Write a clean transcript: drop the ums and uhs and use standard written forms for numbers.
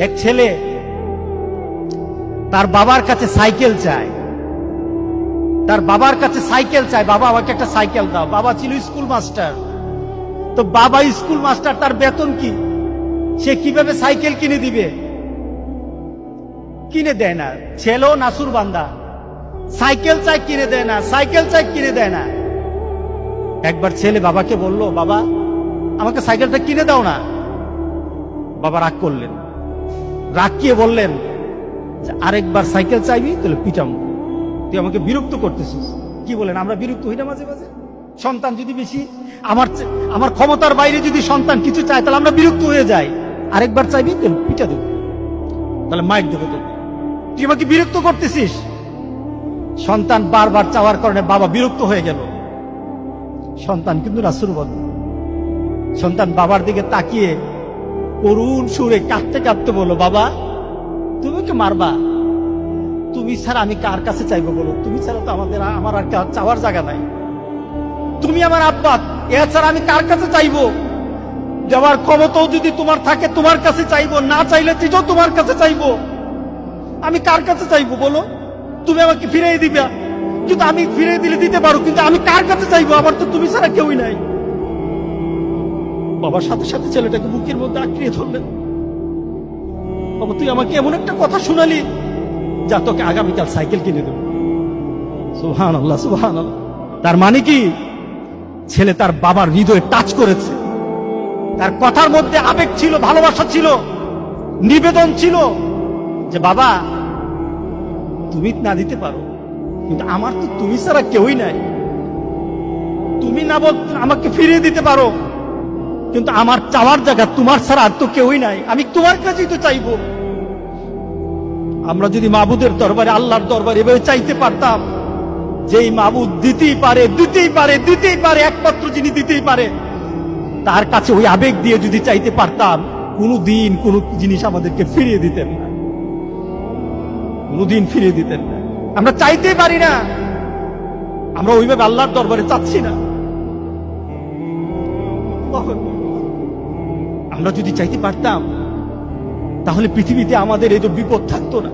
এক ছেলে তার বাবার কাছে সাইকেল চায়, তার বাবার কাছে সাইকেল চায়, বাবা আমাকে একটা সাইকেল দাও। বাবা ছিল স্কুল মাস্টার, তো বাবা স্কুল মাস্টার, তার বেতন কি, সে কিভাবে সাইকেল কিনে দিবে? কিনে দেয় না। ছেলেও নাসুর বান্দা, সাইকেল চাই কিনে দেয় না, সাইকেল চাই কিনে দেয় না। একবার ছেলে বাবাকে বলল, বাবা আমাকে সাইকেলটা কিনে দাও না। বাবা রাগ করলেন, রাগ কিয়ে বললেন, আরেকবার সাইকেল চাইবি তাহলে পিটাম, তুই আমাকে বিরক্ত করতেছিস। কি বলেন, আমরা বিরক্ত হই না মাঝে মাঝে? সন্তান যদি বেশি আমার ক্ষমতার বাইরে যদি সন্তান কিছু চায় তাহলে আমরা বিরক্ত হয়ে যাই। আরেকবার চাইবি তাহলে পিটা দেবো, তাহলে মাইক দেবো, তো তুই আমাকে বিরক্ত করতেছিস। সন্তান বারবার চাওয়ার কারণে বাবা বিরক্ত হয়ে গেল। সন্তান কিন্তু রাসূল বন্ধু। সন্তান বাবার দিকে তাকিয়ে করুণ সুরে কাঁদতে কাঁদতে বলল, বাবা তুমি ওকে মারবা? তুমি ছাড়া আমি কার কাছে চাইবো বলো? তুমি ছাড়া তো আমার আর চাওয়ার জায়গা নাই। তুমি আমার আব্বা, এছাড়া আমি কার কাছে চাইবো? যাওয়ার ক্ষমতাও যদি তোমার থাকে তোমার কাছে চাইবো, না চাইলে চিঠো তোমার কাছে চাইবো। আমি কার কাছে চাইবো বলো? তুমি আমাকে ফিরিয়ে দিবা, কিন্তু আমি ফিরিয়ে দিলে দিতে পারো, কিন্তু আমি কার কাছে চাইবো? আমার তো তুমি ছাড়া কেউই নাই। বাবার সাথে সাথে ছেলেটাকে বুকের মধ্যে আঁকড়িয়ে ধরলেন। বাবা তুই আমাকে এমন একটা কথা শুনালি, যা তোকে আগামীকাল সাইকেল কিনে দেবো। সুবহানাল্লাহ, সুবহানাল্লাহ। তার মানে কি, ছেলে তার বাবার হৃদয়ে টাচ করেছে। তার কথার মধ্যে আবেগ ছিল, ভালোবাসা ছিল, নিবেদন ছিল, যে বাবা তুমি না দিতে পারো, কিন্তু আমার তো তুমি ছাড়া কেউই নাই। তুমি না বল আমাকে ফিরিয়ে দিতে পারো, কিন্তু আমার চাওয়ার জায়গা তোমার ছাড়া আর তো কেউই নাই, আমি তোমার কাছেই তো চাইবো। আমরা যদি মাবুদের দরবারে, আল্লাহর দরবারে এভাবে চাইতে পারতাম, যেই মাবুদ দিতেই পারে, দিতেই পারে, দিতেই পারে, একমাত্র যিনি দিতেই পারে, তার কাছে ওই আবেগ দিয়ে যদি চাইতে পারতাম, কোনদিন কোন জিনিস আমাদেরকে ফিরিয়ে দিতেন না, কোনদিন ফিরিয়ে দিতেন না। আমরা চাইতেই পারি না, আমরা ওইভাবে আল্লাহর দরবারে চাচ্ছি না। আমরা যদি চাইতে পারতাম, তাহলে পৃথিবীতে আমাদের এই যে বিপদ থাকতো না।